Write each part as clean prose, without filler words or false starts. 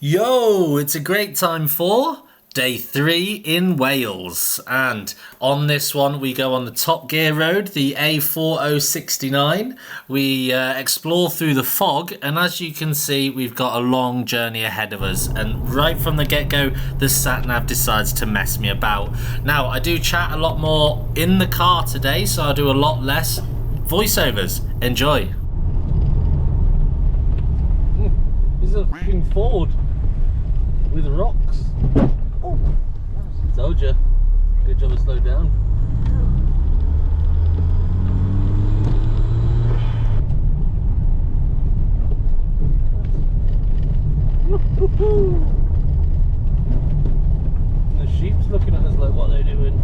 Yo, it's a great time for day 3 in Wales, and on this one we go on the Top Gear Road, the A4069. We explore through the fog, and as you can see we've got a long journey ahead of us, and right from the get-go the SatNav decides to mess me about. Now I do chat a lot more in the car today, so I'll do a lot less voiceovers. Enjoy. This is a freaking Ford with rocks. Oh, told you. Good job to slow down. The sheep's looking at us like, what are they doing?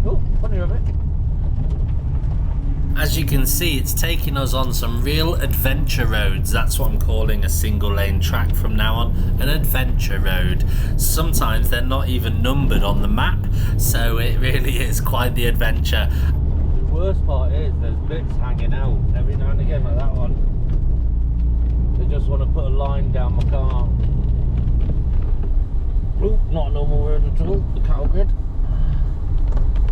Oh, funny of it. As you can see, it's taking us on some real adventure roads. That's what I'm calling a single lane track from now on, an adventure road. Sometimes they're not even numbered on the map, so it really is quite the adventure. The worst part is there's bits hanging out every now and again, like that one. They just want to put a line down my car. Oh, not a normal road at all, the cattle grid.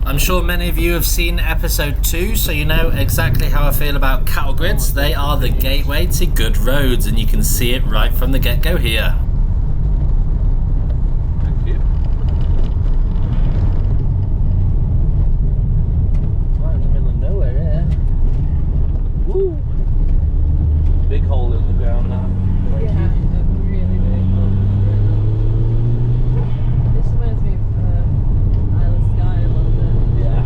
I'm sure many of you have seen episode 2, so you know exactly how I feel about cattle grids. They are the gateway to good roads, and you can see it right from the get-go here. Thank you. Right in the middle of nowhere here. Woo! Big hole in the ground now. Yeah, a really big hole. This reminds me of Isle of Skye a little bit. Yeah.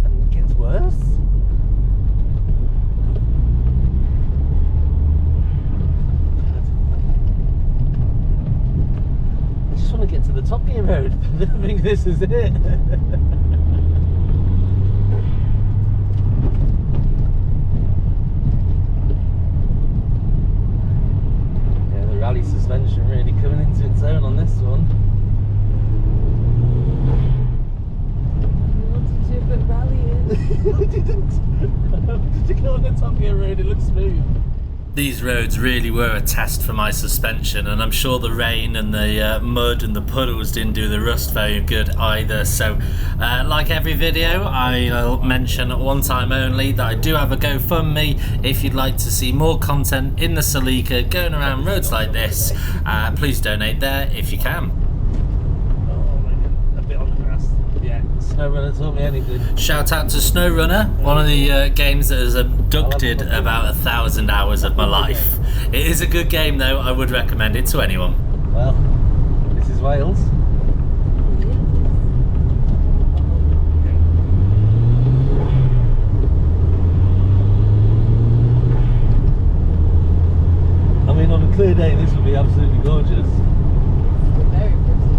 And it gets worse. I just want to get to the Top Gear Road. I think this is it. Yeah, the rally suspension really coming into its own on this one. We wanted to put rally in. I didn't. Did you go on the Top Gear Road? It looks smooth. These roads really were a test for my suspension, and I'm sure the rain and the mud and the puddles didn't do the rust very good either. So like every video, I'll mention at one time only that I do have a GoFundMe. If you'd like to see more content in the Salika going around roads like this, please donate there if you can. Oh my god, a bit on the grass. Yeah, SnowRunner taught me anything. Shout out to SnowRunner, one of the games that has abducted about 1,000 hours of my life. It is a good game though, I would recommend it to anyone. Well, this is Wales. I mean, on a clear day, this would be absolutely gorgeous. Very pretty.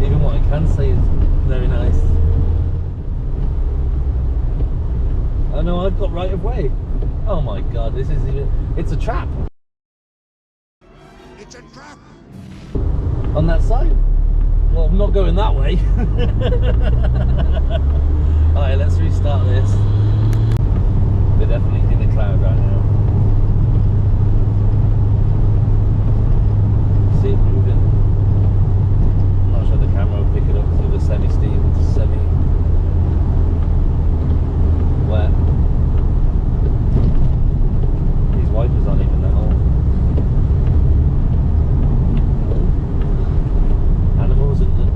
Even what I can say is very nice. Oh no, I've got right of way. Oh my god, this is even... It's a trap. It's a trap! On that side. Well, I'm not going that way. Alright, let's restart this. We're definitely in a cloud right now. See it moving. I'm not sure the camera will pick it up through the semi-steam, wet. These wipers aren't even that old. Animals in them.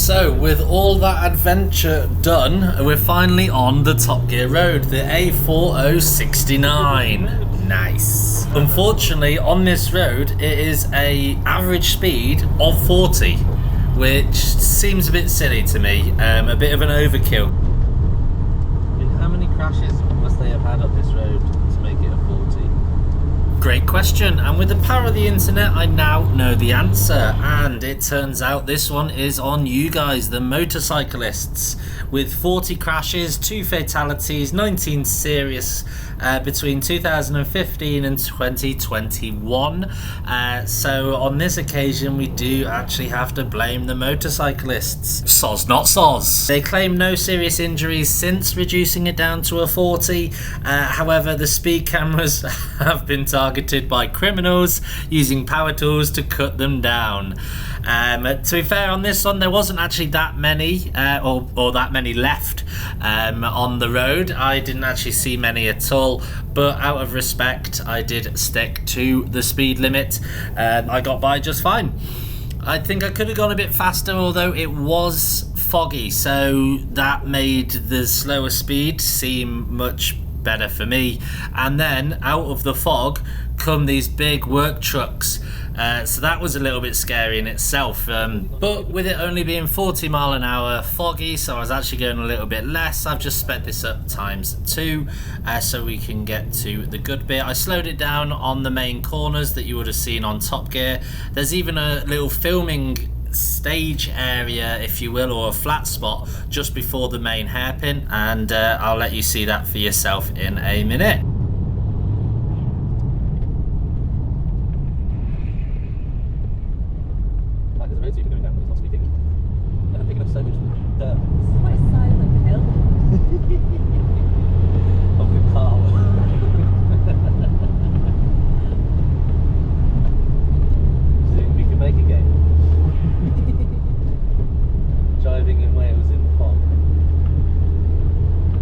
So, with all that adventure done, we're finally on the Top Gear road, the A4069. Nice. Unfortunately, on this road, it is a average speed of 40, which seems a bit silly to me, a bit of an overkill. I mean, how many crashes must they have had up this road to make it a 40? Great question, and with the power of the internet I now know the answer, and it turns out this one is on you guys, the motorcyclists, with 40 crashes, 2 fatalities, 19 serious between 2015 and 2021. So on this occasion we do actually have to blame the motorcyclists. Soz not soz. They claim no serious injuries since reducing it down to a 40. However, the speed cameras have been targeted by criminals using power tools to cut them down. To be fair, on this one there wasn't actually that many or that many left on the road. I didn't actually see many at all, but out of respect I did stick to the speed limit and I got by just fine. I think I could have gone a bit faster, although it was foggy, so that made the slower speed seem much better for me. And then out of the fog come these big work trucks, so that was a little bit scary in itself, but with it only being 40 mile an hour foggy, so I was actually going a little bit less. I've just sped this up ×2 so we can get to the good bit. I slowed it down on the main corners that you would have seen on Top Gear. There's even a little filming stage area, if you will, or a flat spot just before the main hairpin, and I'll let you see that for yourself in a minute. So much dirt. It's quite a silent hill. Of the car. Do you think we can make a game? Driving in Wales in the fog.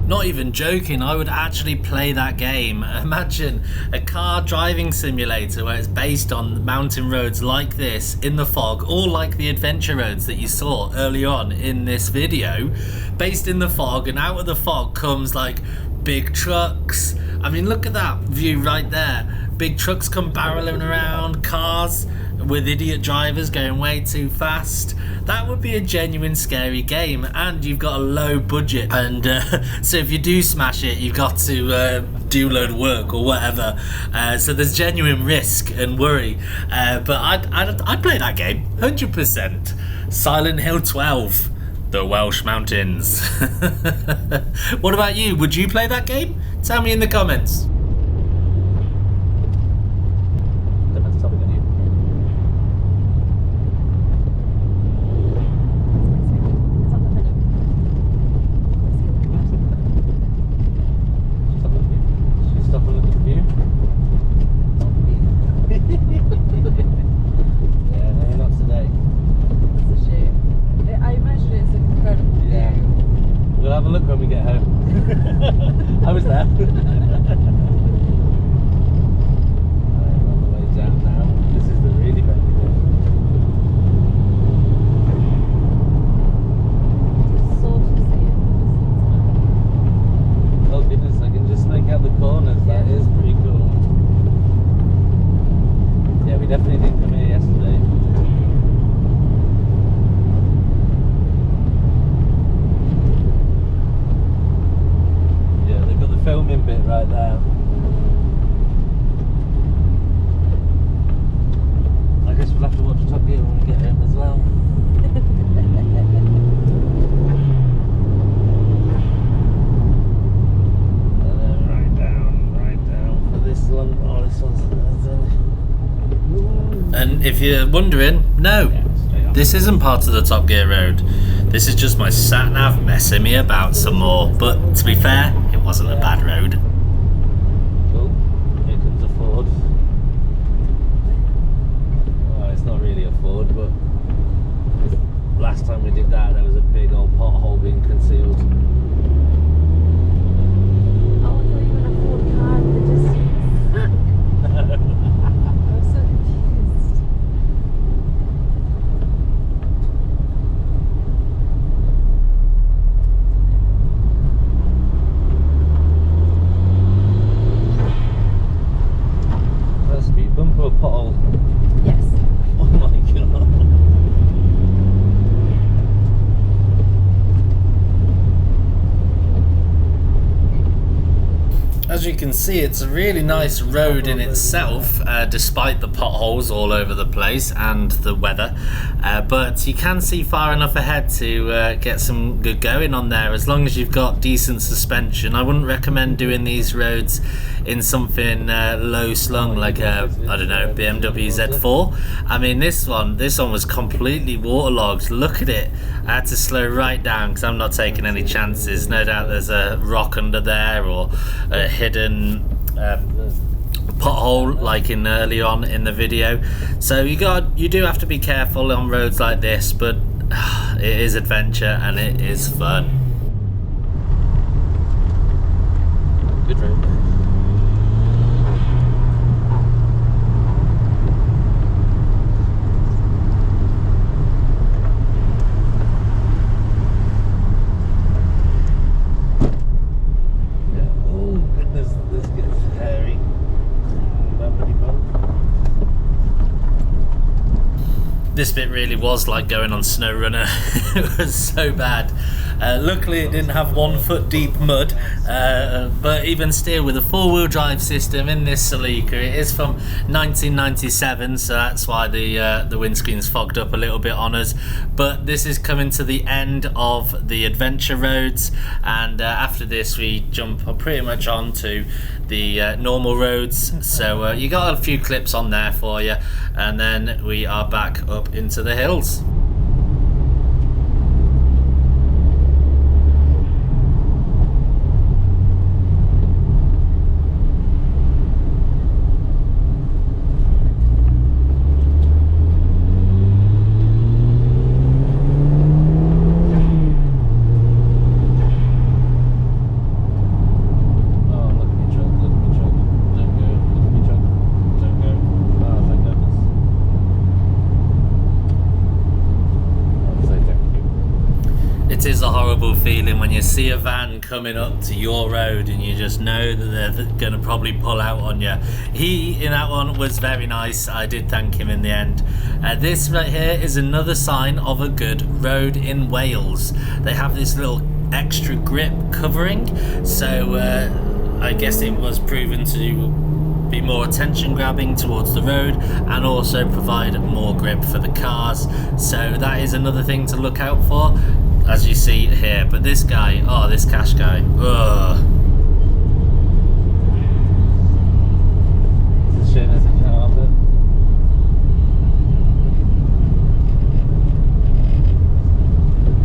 Not even joking, I would actually play that game. Imagine a car driving simulator where it's based on mountain roads like this in the fog, all like the adventure roads that you saw early on in this video, based in the fog, and out of the fog comes like big trucks. I mean, look at that view right there. Big trucks come barreling around, cars with idiot drivers going way too fast. That would be a genuine scary game, and you've got a low budget, and so if you do smash it you've got to do a load of work or whatever, so there's genuine risk and worry, but I'd play that game 100%. Silent Hill 12, the Welsh mountains. What about you? Would you play that game? Tell me in the comments. We'll have a look when we get home. I was there. I'm on the way down now. This is the really bad bit. Oh goodness, I can just snake out the corners. That is pretty cool. Yeah, we definitely didn't come here yesterday. Filming bit right there. I guess we'll have to watch Top Gear when we get home as well. Right down for this one. Oh, this one's. And if you're wondering, no, this isn't part of the Top Gear road. This is just my SatNav messing me about some more. But to be fair, it wasn't a bad road. Oh, here comes a Ford. Well, it's not really a Ford, but last time we did that, there was a big old pothole being concealed. Oh, I thought you were going to Ford car in the distance. I was so confused. as you can see, it's a really nice road in itself, despite the potholes all over the place and the weather. But you can see far enough ahead to get some good going on there, as long as you've got decent suspension. I wouldn't recommend doing these roads in something low slung like a, I don't know, BMW Z4. I mean, this one was completely waterlogged. Look at it. I had to slow right down because I'm not taking any chances. No doubt there's a rock under there or a hidden pothole like in early on in the video. So you do have to be careful on roads like this, but it is adventure and it is fun. Good road. This bit really was like going on Snow Runner. It was so bad. Luckily it didn't have 1 foot deep mud, but even still, with a 4-wheel drive system in this Celica, it is from 1997, so that's why the windscreen's fogged up a little bit on us. But this is coming to the end of the adventure roads, and after this we jump pretty much on to the normal roads. So you got a few clips on there for you, and then we are back up into the hills. It is a horrible feeling when you see a van coming up to your road and you just know that they're going to probably pull out on you. He, in that one, was very nice. I did thank him in the end. This right here is another sign of a good road in Wales. They have this little extra grip covering, so I guess it was proven to be more attention grabbing towards the road and also provide more grip for the cars. So that is another thing to look out for, as you see here. But this guy, oh, this Cash guy, ugh. It's a shame there's a car there.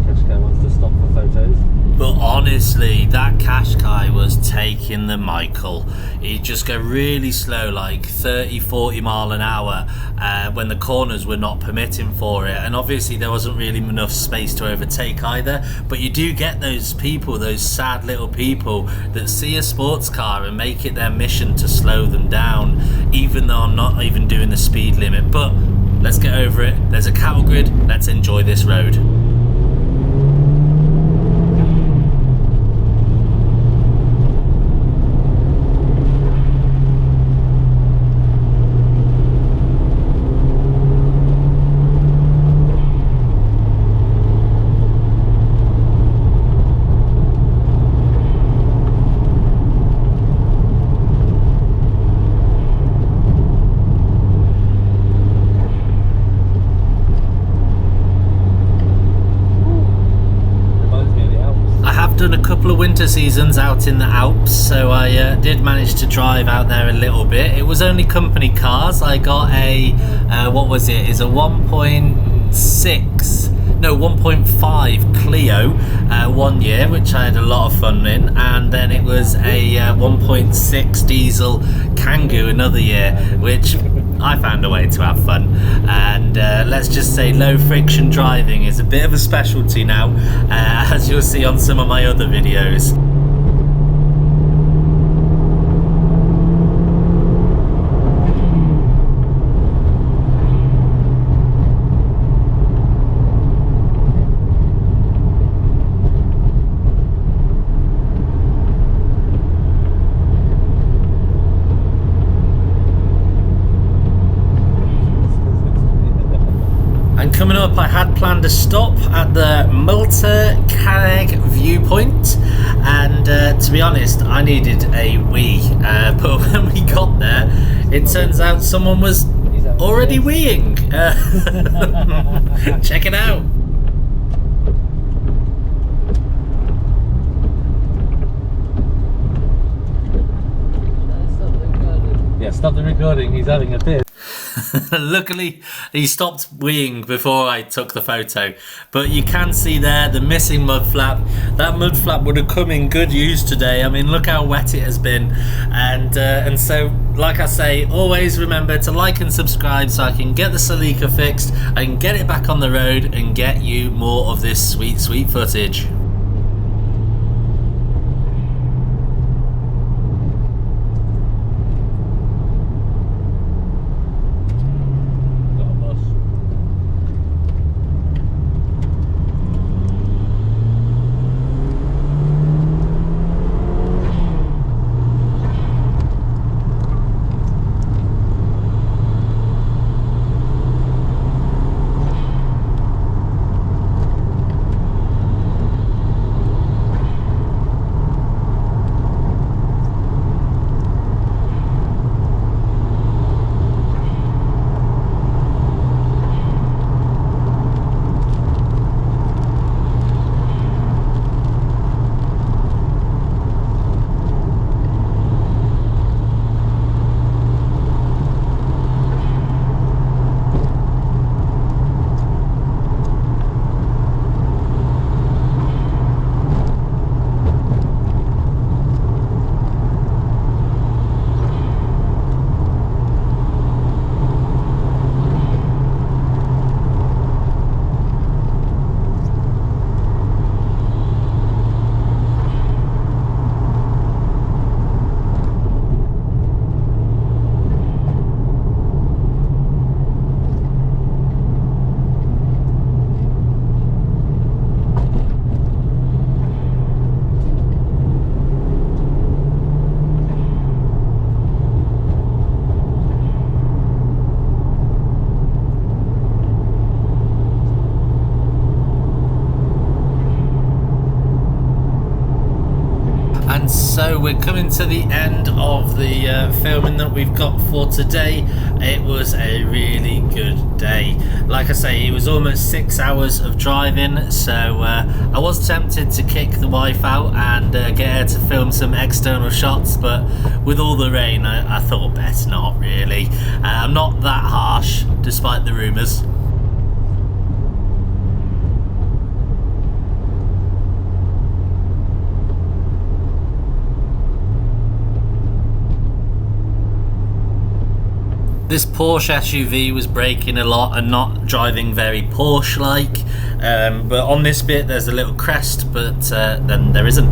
Cash guy wants to stop for photos. But honestly, that Qashqai was taking the Michael. He'd just go really slow, like 30-40 mile an hour, when the corners were not permitting for it. And obviously there wasn't really enough space to overtake either. But you do get those people, those sad little people that see a sports car and make it their mission to slow them down, even though I'm not even doing the speed limit. But let's get over it. There's a cattle grid. Let's enjoy this road. Done a couple of winter seasons out in the Alps, so I did manage to drive out there a little bit. It was only company cars. I got a what was it? It's a 1.5 Clio 1 year, which I had a lot of fun in, and then it was a 1.6 diesel Kangoo another year, which I found a way to have fun. And let's just say low friction driving is a bit of a specialty now, as you'll see on some of my other videos. Coming up, I had planned a stop at the Multa Carreg Viewpoint, and to be honest, I needed a wee, but when we got there, it turns out someone was already weeing. Check it out. Yeah, stop the recording. He's having a piss. Luckily, he stopped weeing before I took the photo, but you can see there the missing mud flap. That mud flap would have come in good use today. I mean, look how wet it has been, and so, like I say, always remember to like and subscribe so I can get the Celica fixed, I can get it back on the road and get you more of this sweet footage. And so we're coming to the end of the filming that we've got for today. It was a really good day. Like I say, it was almost 6 hours of driving, so I was tempted to kick the wife out and get her to film some external shots, but with all the rain I thought better not really. I'm not that harsh, despite the rumours. This Porsche SUV was braking a lot and not driving very Porsche-like, but on this bit there's a little crest, but then there isn't.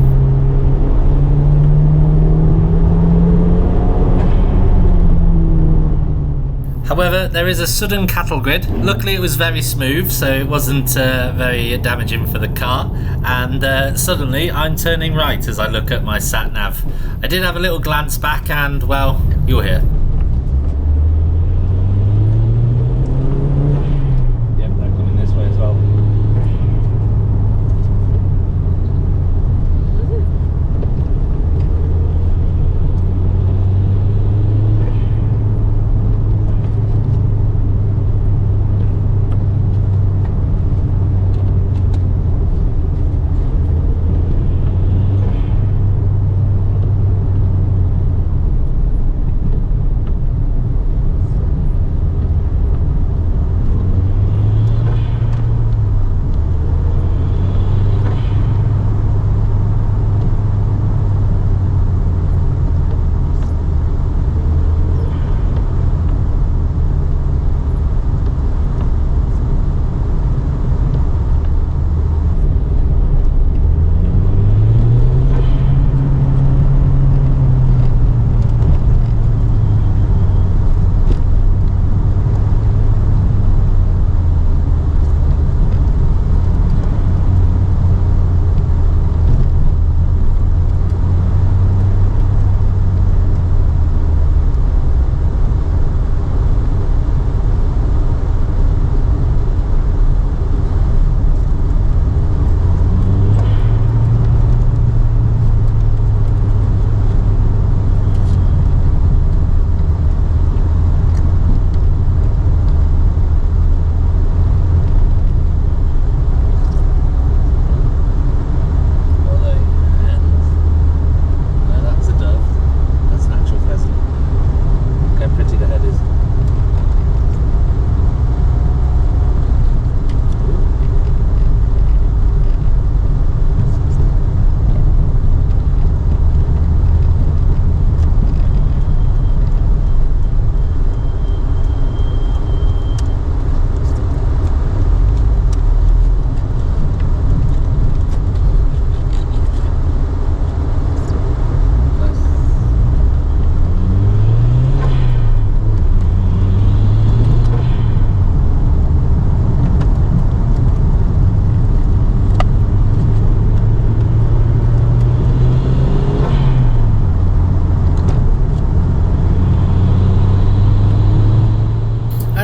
However, there is a sudden cattle grid. Luckily it was very smooth, so it wasn't very damaging for the car, and suddenly I'm turning right as I look at my SatNav. I did have a little glance back and, well, you're here.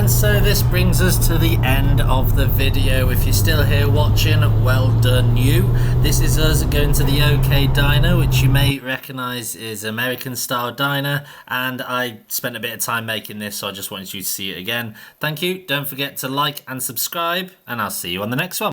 And so this brings us to the end of the video. If you're still here watching, well done you. This is us going to the OK Diner, which you may recognise is American style diner, and I spent a bit of time making this, so I just wanted you to see it again. Thank you. Don't forget to like and subscribe, and I'll see you on the next one.